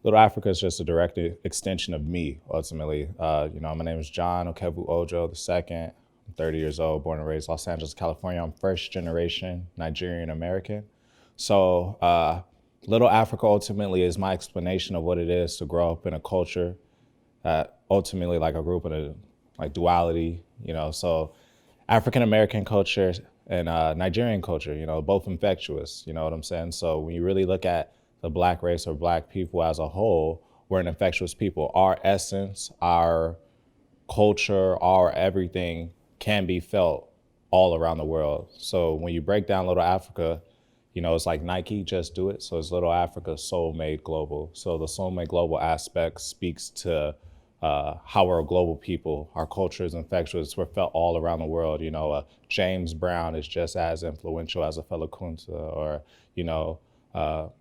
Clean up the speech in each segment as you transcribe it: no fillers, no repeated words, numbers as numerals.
Little Africa is just a direct extension of me, ultimately. My name is John Okebu Ojo II. I'm 30 years old, born and raised Los Angeles, California. I'm first generation Nigerian American. So, Little Africa ultimately is my explanation of what it is to grow up in a culture that ultimately, like, I grew up in a like duality, So African American culture and Nigerian culture, both infectious, you know what I'm saying? So when you really look at the black race or black people as a whole, we're an infectious people. Our essence, our culture, our everything can be felt all around the world. So when you break down Little Africa, it's like Nike, just do it. So it's Little Africa, Soul Made Global. So the Soul Made Global aspect speaks to how we're a global people. Our culture is infectious. We're felt all around the world. James Brown is just as influential as a fellow Kunta, or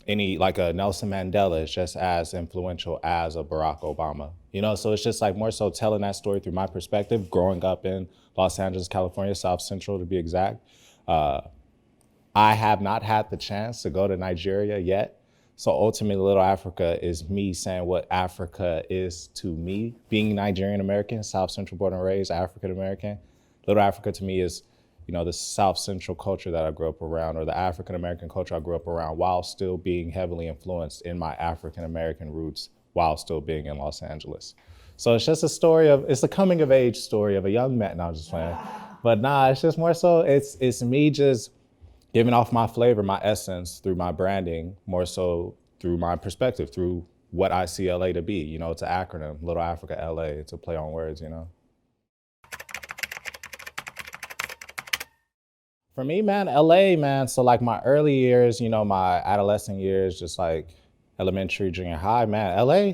any like a Nelson Mandela is just as influential as a Barack Obama. So it's just like more so telling that story through my perspective, growing up in Los Angeles, California, South Central to be exact. I have not had the chance to go to Nigeria yet. So ultimately, Little Africa is me saying what Africa is to me, being Nigerian American, South Central born and raised, African American. Little Africa to me is, the South Central culture that I grew up around, or the African American culture I grew up around, while still being heavily influenced in my African American roots, while still being in Los Angeles. So it's just it's a coming of age story of a young man. No, I'm just playing. But nah, it's just more so, it's me just giving off my flavor, my essence through my branding, more so through my perspective, through what I see LA to be. It's an acronym, Little Africa LA. It's a play on words. For me, man, LA, man. So like my early years, my adolescent years, just like elementary, junior high, man, LA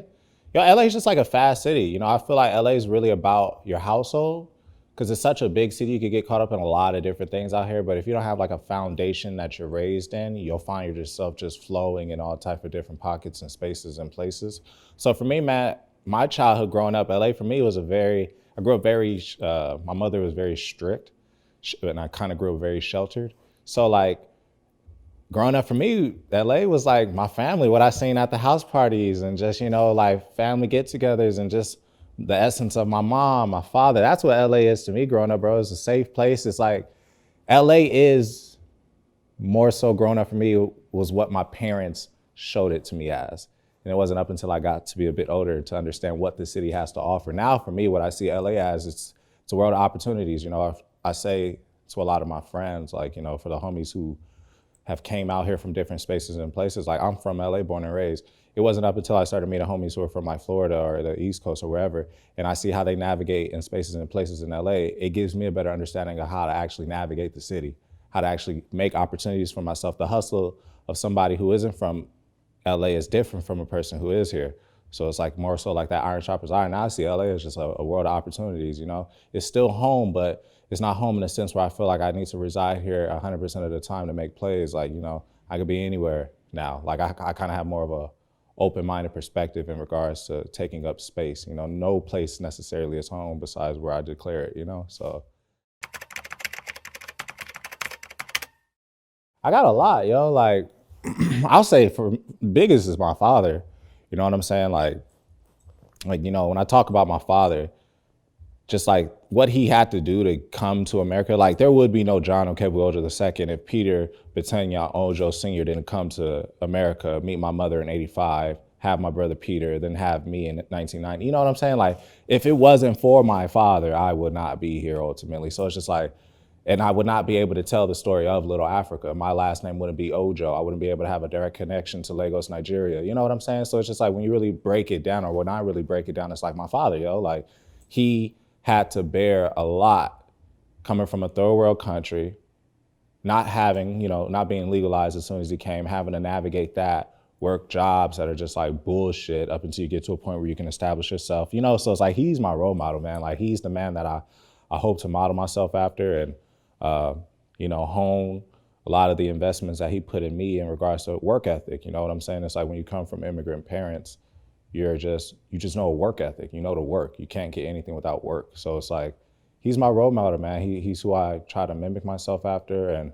is just like a fast city. I feel like LA is really about your household because it's such a big city. You could get caught up in a lot of different things out here. But if you don't have like a foundation that you're raised in, you'll find yourself just flowing in all type of different pockets and spaces and places. So for me, man, my childhood growing up, LA for me was I grew up my mother was very strict and I kind of grew up very sheltered. So like growing up for me, LA was like my family, what I seen at the house parties and just, like family get togethers and just the essence of my mom, my father. That's what LA is to me growing up, bro. It's a safe place. It's like LA is more so growing up for me was what my parents showed it to me as. And it wasn't up until I got to be a bit older to understand what the city has to offer. Now, for me, what I see LA as, it's a world of opportunities. I say to a lot of my friends, like, for the homies who have came out here from different spaces and places, like I'm from LA, born and raised. It wasn't up until I started meeting homies who are from like Florida or the East Coast or wherever, and I see how they navigate in spaces and places in LA, it gives me a better understanding of how to actually navigate the city, how to actually make opportunities for myself. The hustle of somebody who isn't from LA is different from a person who is here. So it's like more so like that iron sharpens iron. Now I see LA as just a world of opportunities, It's still home, but it's not home in a sense where I feel like I need to reside here 100% of the time to make plays. Like, I could be anywhere now. Like I kind of have more of a open-minded perspective in regards to taking up space. No place necessarily is home besides where I declare it. So I got a lot, yo. Like I'll say for biggest is my father. You know what I'm saying? Like when I talk about my father, just like what he had to do to come to America. Like there would be no John Okebu Ojo II if Peter Betenya Ojo Sr. didn't come to America, meet my mother in '85, have my brother Peter, then have me in 1990. You know what I'm saying? Like if it wasn't for my father, I would not be here ultimately. So it's just like, and I would not be able to tell the story of Little Africa. My last name wouldn't be Ojo. I wouldn't be able to have a direct connection to Lagos, Nigeria. You know what I'm saying? So it's just like when you really break it down, or when I really break it down, it's like my father, yo. Like he had to bear a lot coming from a third world country, not having, not being legalized as soon as he came, having to navigate that, work jobs that are just like bullshit up until you get to a point where you can establish yourself. So it's like he's my role model, man. Like he's the man that I hope to model myself after and, hone a lot of the investments that he put in me in regards to work ethic. You know what I'm saying? It's like when you come from immigrant parents, you just know a work ethic. You know to work. You can't get anything without work. So it's like he's my role model, man. He's who I try to mimic myself after, and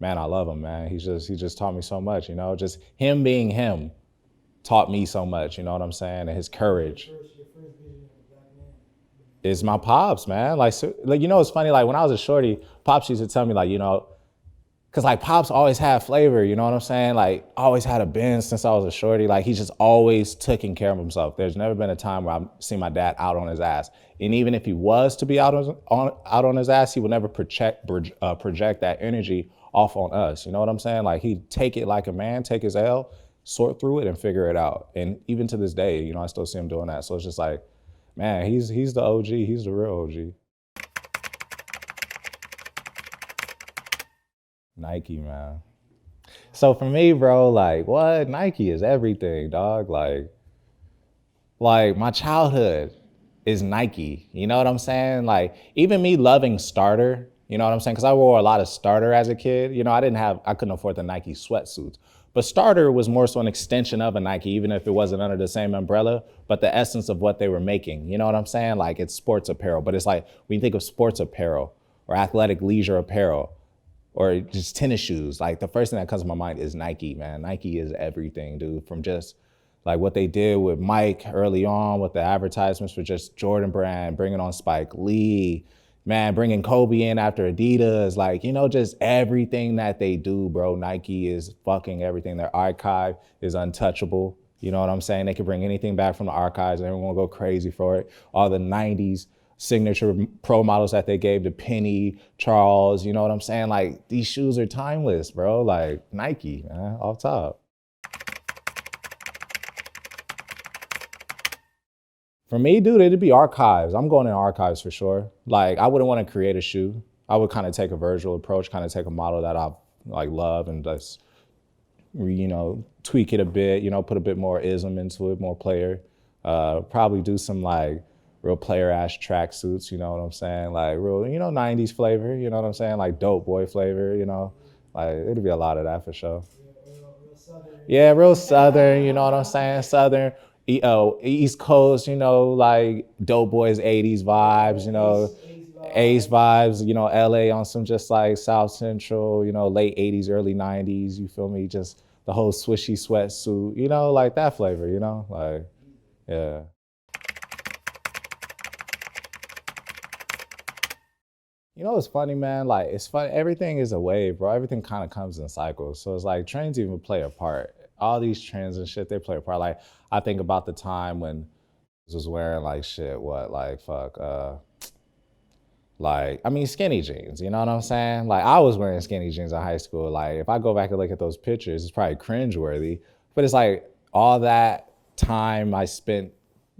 man, I love him, man. He just taught me so much. Just him being him taught me so much, you know what I'm saying? And his courage is my pops, man. Like, so, like, you know, it's funny. Like when I was a shorty, pops used to tell me, like, you know, cause like pops always had flavor, you know what I'm saying? Like always had a Benz since I was a shorty. Like he just always taking care of himself. There's never been a time where I've seen my dad out on his ass. And even if he was to be out on his ass, he would never project that energy off on us. You know what I'm saying? Like he'd take it like a man, take his L, sort through it, and figure it out. And even to this day, you know, I still see him doing that. So it's just like, man, he's the OG. He's the real OG. Nike, man. So for me, bro, like what? Nike is everything, dog. Like my childhood is Nike. You know what I'm saying? Like even me loving Starter, you know what I'm saying? Because I wore a lot of Starter as a kid. You know, I couldn't afford the Nike sweatsuits. But Starter was more so an extension of a Nike, even if it wasn't under the same umbrella, but the essence of what they were making. You know what I'm saying? Like it's sports apparel, but it's like when you think of sports apparel or athletic leisure apparel, or just tennis shoes. Like the first thing that comes to my mind is Nike, man. Nike is everything, dude. From just like what they did with Mike early on with the advertisements for just Jordan Brand, bringing on Spike Lee, man, bringing Kobe in after Adidas, like, you know, just everything that they do, bro. Nike is fucking everything. Their archive is untouchable. You know what I'm saying? They can bring anything back from the archives and everyone will go crazy for it. All the 90s signature pro models that they gave to Penny, Charles, you know what I'm saying? Like these shoes are timeless, bro. Like Nike, man, off top. For me, dude, it'd be archives. I'm going in archives for sure. Like I wouldn't want to create a shoe. I would kind of take a virtual approach, kind of take a model that I like love and just, you know, tweak it a bit, you know, put a bit more ism into it, more player. Probably do some like real player ass track suits, you know what I'm saying? Like real, you know, 90s flavor, you know what I'm saying? Like dope boy flavor, you know? Like it'd be a lot of that for sure. Yeah, real Southern, you know what I'm saying? Southern, East Coast, you know, like dope boys 80s vibes, you know, Ace vibes, you know, LA on some just like South Central, you know, late 80s, early 90s, you feel me? Just the whole swishy sweatsuit, you know, like that flavor, you know? Like, yeah. You know, it's funny, man. Like, it's fun. Everything is a wave, bro. Everything kind of comes in cycles. So it's like trends even play a part. All these trends and shit, they play a part. Like, I think about the time when I was wearing like shit, what, like, fuck, like, I mean, skinny jeans, you know what I'm saying? Like, I was wearing skinny jeans in high school. Like, if I go back and look at those pictures, it's probably cringeworthy. But it's like all that time I spent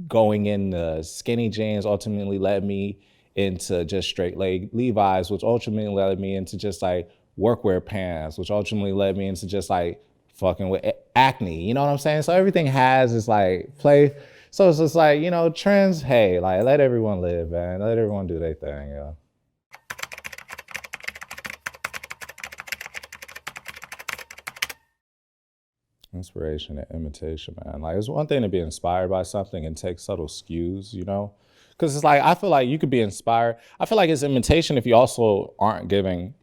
going in the skinny jeans ultimately led me into just straight leg Levi's, which ultimately led me into just like workwear pants, which ultimately led me into just like fucking with acne. You know what I'm saying? So everything has is like play. So it's just like, you know, trends, hey, like let everyone live, man. Let everyone do their thing, yo. Inspiration and imitation, man. Like it's one thing to be inspired by something and take subtle cues, you know? Because it's like I feel like you could be inspired. I feel like it's imitation if you also aren't giving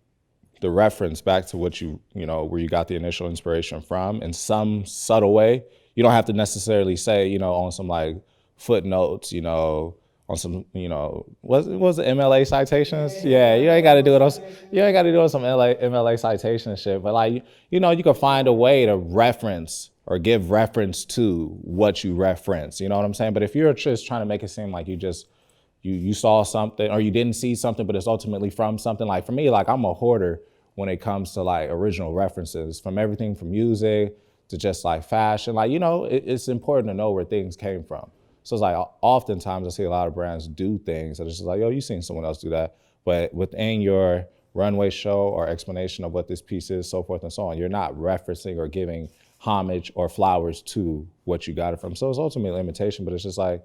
the reference back to what you know, where you got the initial inspiration from in some subtle way. You don't have to necessarily say, you know, on some like footnotes, you know, on some, you know, was it MLA citations? Yeah, you ain't got to do it on, you ain't got to do it on some MLA citation shit. But like, you know, you can find a way to reference or give reference to what you reference. You know what I'm saying? But if you're just trying to make it seem like you saw something or you didn't see something, but it's ultimately from something. Like for me, like I'm a hoarder when it comes to like original references from everything from music to just like fashion. Like, you know, it's important to know where things came from. So it's like oftentimes I see a lot of brands do things that it's just like, yo, you seen someone else do that. But within your runway show or explanation of what this piece is, so forth and so on, you're not referencing or giving homage or flowers to what you got it from. So it's ultimately imitation, but it's just like,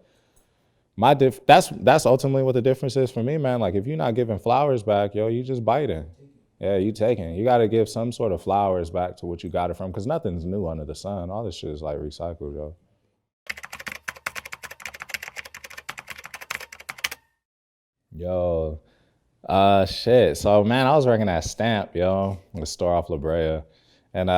that's ultimately what the difference is for me, man. Like if you're not giving flowers back, yo, you just biting. Yeah, you taking. You got to give some sort of flowers back to what you got it from, because nothing's new under the sun. All this shit is like recycled, yo. Yo, shit. So man, I was working at Stamp, yo, the store off La Brea, and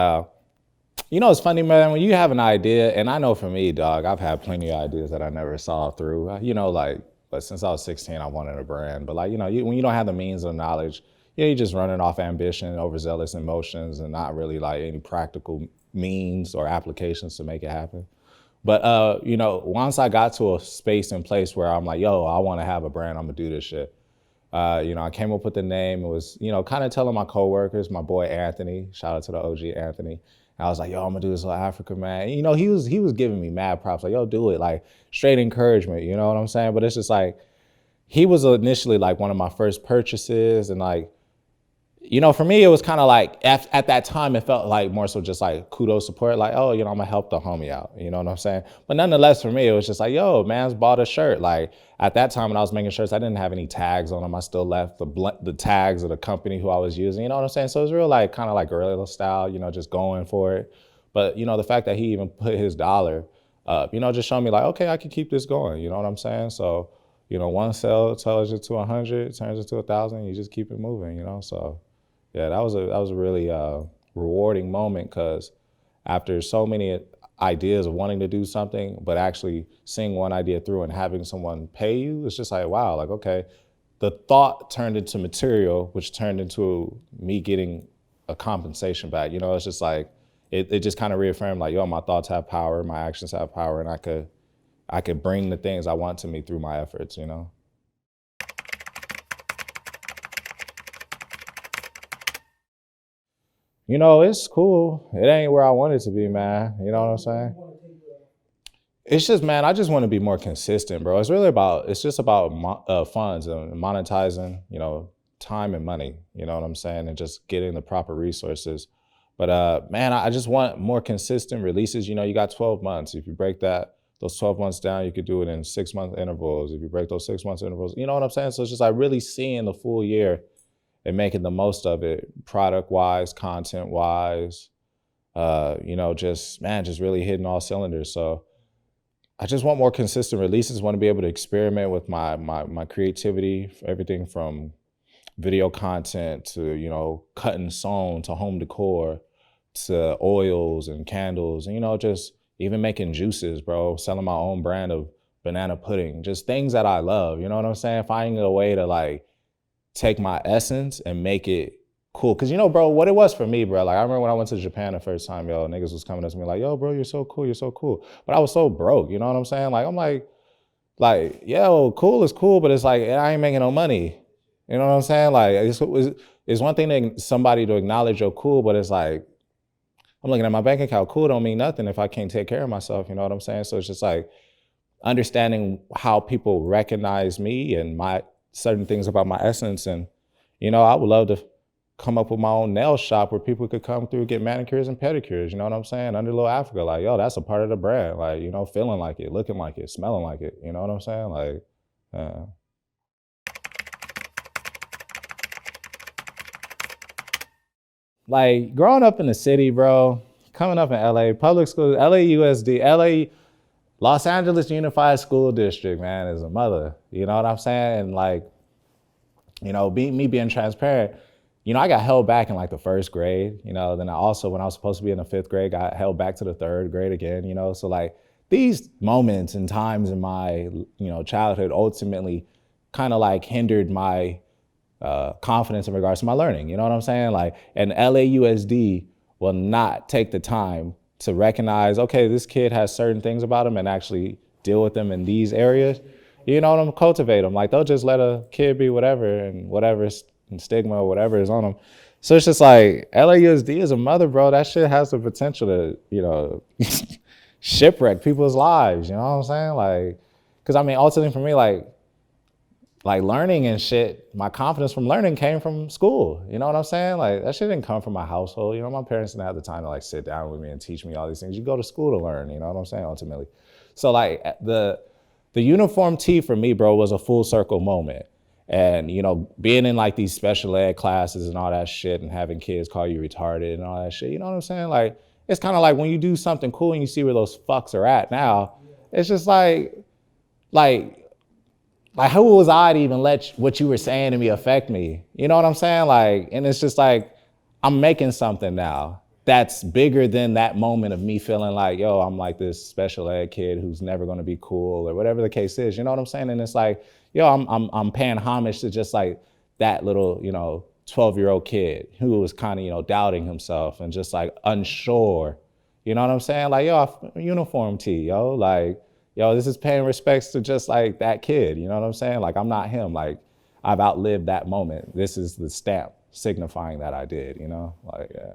You know, it's funny, man, when you have an idea, and I know for me, dog, I've had plenty of ideas that I never saw through. You know, like, but since I was 16, I wanted a brand. But like, you know, when you don't have the means or knowledge, you know, you're just running off ambition, overzealous emotions, and not really like any practical means or applications to make it happen. But you know, once I got to a space and place where I'm like, yo, I want to have a brand, I'm gonna do this shit. You know, I came up with the name. It was, you know, kind of telling my coworkers, my boy Anthony, shout out to the OG Anthony. I was like, yo, I'm gonna do this little Africa, man. You know, he was giving me mad props, like, yo, do it, like straight encouragement. You know what I'm saying? But it's just like he was initially like one of my first purchases, and like, you know, for me, it was kind of like at that time, it felt like more so just like kudos support, like, oh, you know, I'm gonna help the homie out. You know what I'm saying? But nonetheless, for me, it was just like, yo, man's bought a shirt. Like at that time when I was making shirts, I didn't have any tags on them. I still left the tags of the company who I was using. You know what I'm saying? So it was real like kind of like guerrilla style, you know, just going for it. But you know, the fact that he even put his dollar up, you know, just showed me like, okay, I can keep this going. You know what I'm saying? So, you know, one sale tells you to 100, turns into 1,000. You just keep it moving. You know, so. Yeah, that was a really rewarding moment because after so many ideas of wanting to do something, but actually seeing one idea through and having someone pay you, it's just like, wow, like, okay, the thought turned into material, which turned into me getting a compensation back. You know, it's just like, it just kind of reaffirmed like, yo, my thoughts have power, my actions have power, and I could bring the things I want to me through my efforts, you know? You know, it's cool. It ain't where I want it to be, man. You know what I'm saying? It's just, man, I just want to be more consistent, bro. It's just about funds and monetizing, you know, time and money. You know what I'm saying? And just getting the proper resources. But man, I just want more consistent releases. You know, you got 12 months. If you break those 12 months down, you could do it in 6 month intervals. If you break those 6 months intervals, you know what I'm saying? So it's just like really seeing the full year and making the most of it, product wise, content wise. You know, just man, just really hitting all cylinders. So I just want more consistent releases. Want to be able to experiment with my creativity, everything from video content to, you know, cut and sewn to home decor to oils and candles, and you know, just even making juices, bro. Selling my own brand of banana pudding, just things that I love. You know what I'm saying? Finding a way to like take my essence and make it cool. Cause you know, bro, what it was for me, bro, like I remember when I went to Japan the first time, yo, niggas was coming up to me like, yo, bro, you're so cool, you're so cool. But I was so broke, you know what I'm saying? Like, I'm like, yo, cool is cool, but it's like, I ain't making no money. You know what I'm saying? Like, it's one thing somebody to acknowledge you're cool, but it's like, I'm looking at my bank account, cool don't mean nothing if I can't take care of myself, you know what I'm saying? So it's just like understanding how people recognize me and my certain things about my essence. And, you know, I would love to come up with my own nail shop where people could come through, get manicures and pedicures, you know what I'm saying? Under Little Africa, like, yo, that's a part of the brand. Like, you know, feeling like it, looking like it, smelling like it, you know what I'm saying? Like, uh, like growing up in the city, bro, coming up in LA, public school, LAUSD, LA, Los Angeles Unified School District, man, is a mother. You know what I'm saying? And like, you know, me being transparent, you know, I got held back in like the first grade, you know, then I also, when I was supposed to be in the fifth grade, got held back to the third grade again, you know? So like these moments and times in my, you know, childhood ultimately kind of like hindered my confidence in regards to my learning. You know what I'm saying? Like, and LAUSD will not take the time to recognize, okay, this kid has certain things about him and actually deal with them in these areas. You know what I'm cultivate them. Like they'll just let a kid be whatever and whatever stigma or whatever is on them. So it's just like LAUSD is a mother, bro. That shit has the potential to, you know, shipwreck people's lives. You know what I'm saying? Like, because I mean, ultimately for me, like learning and shit, my confidence from learning came from school. You know what I'm saying? Like that shit didn't come from my household. You know, my parents didn't have the time to like sit down with me and teach me all these things. You go to school to learn, you know what I'm saying, ultimately. So like the uniform tee for me, bro, was a full circle moment. And, you know, being in like these special ed classes and all that shit and having kids call you retarded and all that shit, you know what I'm saying? Like, it's kind of like when you do something cool and you see where those fucks are at now, it's just like, who was I to even let what you were saying to me affect me? You know what I'm saying? Like, and it's just like, I'm making something now. that's bigger than that moment of me feeling like, yo, I'm like this special ed kid who's never going to be cool or whatever the case is. You know what I'm saying? And it's like, yo, I'm paying homage to just like that little, 12-year-old kid who was kind of, doubting himself and just like unsure. You know what I'm saying? Like, yo, uniform tee, yo, like, yo, this is paying respects to just like that kid. You know what I'm saying? Like, I'm not him. Like, I've outlived that moment. This is the stamp signifying that I did, like, yeah.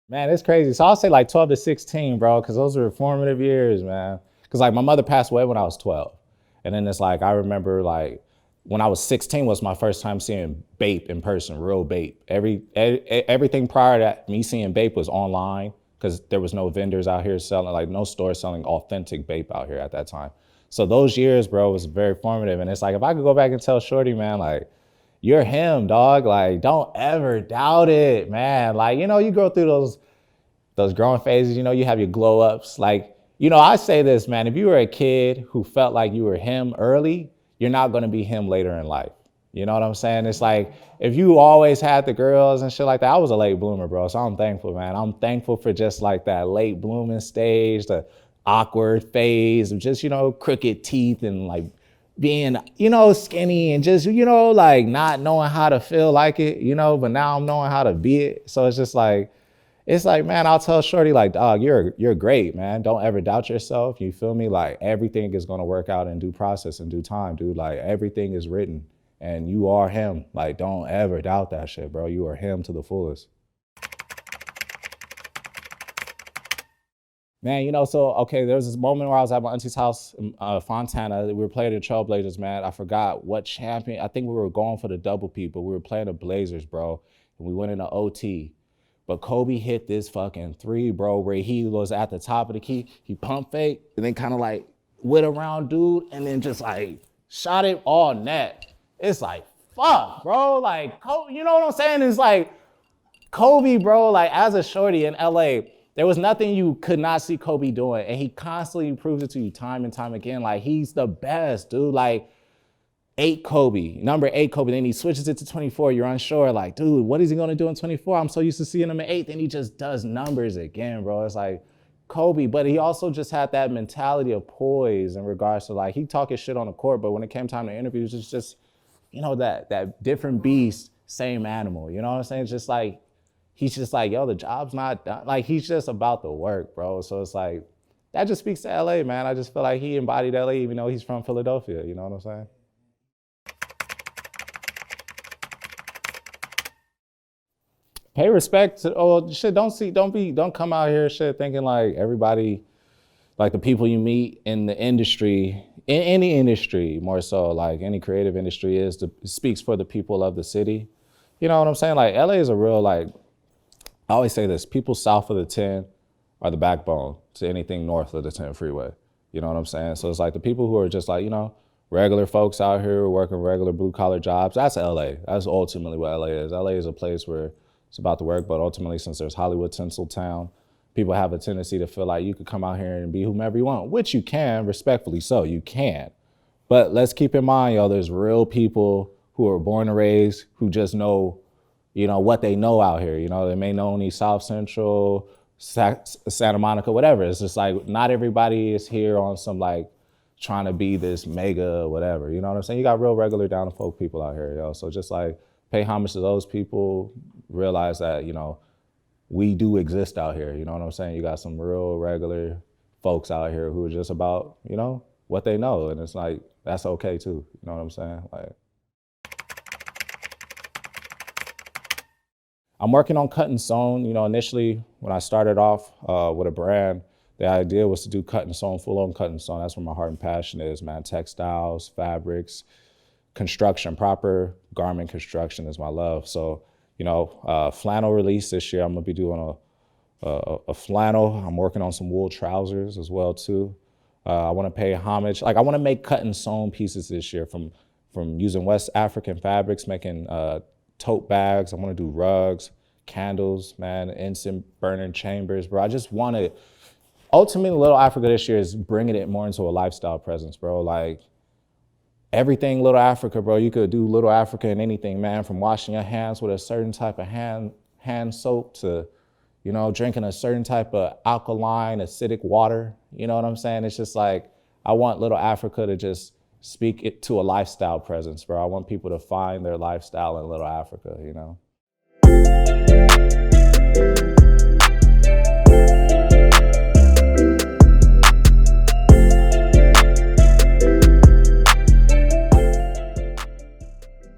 Man, it's crazy. So I'll say like 12 to 16, bro, because those were formative years, man. Because like my mother passed away when I was 12. And then it's like, I remember like when I was 16 was my first time seeing Bape in person, real Bape. Everything prior to me seeing Bape was online because there was no vendors out here selling, like no stores selling authentic Bape out here at that time. So those years, bro, was very formative. And it's like, if I could go back and tell Shorty, man, like, you're him, dog. Like, don't ever doubt it, man. Like, you go through those growing phases, you have your glow ups. Like, I say this, man, if you were a kid who felt like you were him early, you're not going to be him later in life. You know what I'm saying? It's like, if you always had the girls and shit like that, I was a late bloomer, bro. So I'm thankful, man. I'm thankful for just like that late blooming stage, the awkward phase of just, crooked teeth and like being, skinny and just, like not knowing how to feel like it, but now I'm knowing how to be it. So it's like, man, I'll tell Shorty like, dog, you're great, man. Don't ever doubt yourself. You feel me? Like everything is gonna work out in due process, in due time, dude. Like everything is written and you are him. Like don't ever doubt that shit, bro. You are him to the fullest. Man, so, okay, there was this moment where I was at my auntie's house in Fontana. We were playing the Trailblazers, man. I forgot what champion. I think we were going for the double P, but we were playing the Blazers, bro. And we went into OT. But Kobe hit this fucking three, bro, where he was at the top of the key. He pump fake and then kind of like went around dude and then just like shot it all net. It's like, fuck, bro. Like, you know what I'm saying? It's like, Kobe, bro, like as a shorty in LA, there was nothing you could not see Kobe doing. And he constantly proves it to you time and time again. Like he's the best, dude. Like number 8 Kobe. Then he switches it to 24. You're unsure. Like, dude, what is he going to do in 24? I'm so used to seeing him at 8. Then he just does numbers again, bro. It's like Kobe, but he also just had that mentality of poise in regards to like, he talking shit on the court, but when it came time to interviews, it's just, that different beast, same animal. You know what I'm saying? It's just like, he's just like, yo, the job's not done. Like, he's just about the work, bro. So it's like, that just speaks to LA, man. I just feel like he embodied LA, even though he's from Philadelphia. You know what I'm saying? Pay respect to, oh, shit, don't come out here, shit, thinking like everybody, like the people you meet in the industry, in any industry, more so, like any creative industry speaks for the people of the city. You know what I'm saying? Like, LA is a real, like, I always say this, people south of the 10 are the backbone to anything north of the 10 freeway. You know what I'm saying? So it's like the people who are just like, regular folks out here working regular blue collar jobs, that's LA. That's ultimately what LA is. LA is a place where it's about the work, but ultimately since there's Hollywood Tinseltown, people have a tendency to feel like you could come out here and be whomever you want, which you can, respectfully so, you can. But let's keep in mind, yo, there's real people who are born and raised who just know what they know out here. They may know only South Central, Santa Monica, whatever. It's just like, not everybody is here on some like trying to be this mega whatever. You know what I'm saying? You got real regular down to folk people out here, yo. So just like pay homage to those people, realize that, we do exist out here. You know what I'm saying? You got some real regular folks out here who are just about, what they know. And it's like, that's okay too. You know what I'm saying? Like, I'm working on cut and sewn. Initially when I started off with a brand, the idea was to do cut and sewn, full on cut and sewn. That's where my heart and passion is, man. Textiles, fabrics, construction, proper garment construction is my love. So, flannel release this year. I'm gonna be doing a flannel. I'm working on some wool trousers as well too. I want to pay homage. Like I want to make cut and sewn pieces this year from using West African fabrics, making tote bags. I want to do rugs, candles, man, incense burning chambers, bro. I just want to, ultimately, Little Africa this year is bringing it more into a lifestyle presence, bro. Like everything Little Africa, bro. You could do Little Africa in anything, man, from washing your hands with a certain type of hand soap to, drinking a certain type of alkaline, acidic water. You know what I'm saying? It's just like, I want Little Africa to just speak it to a lifestyle presence, bro. I want people to find their lifestyle in Little Africa,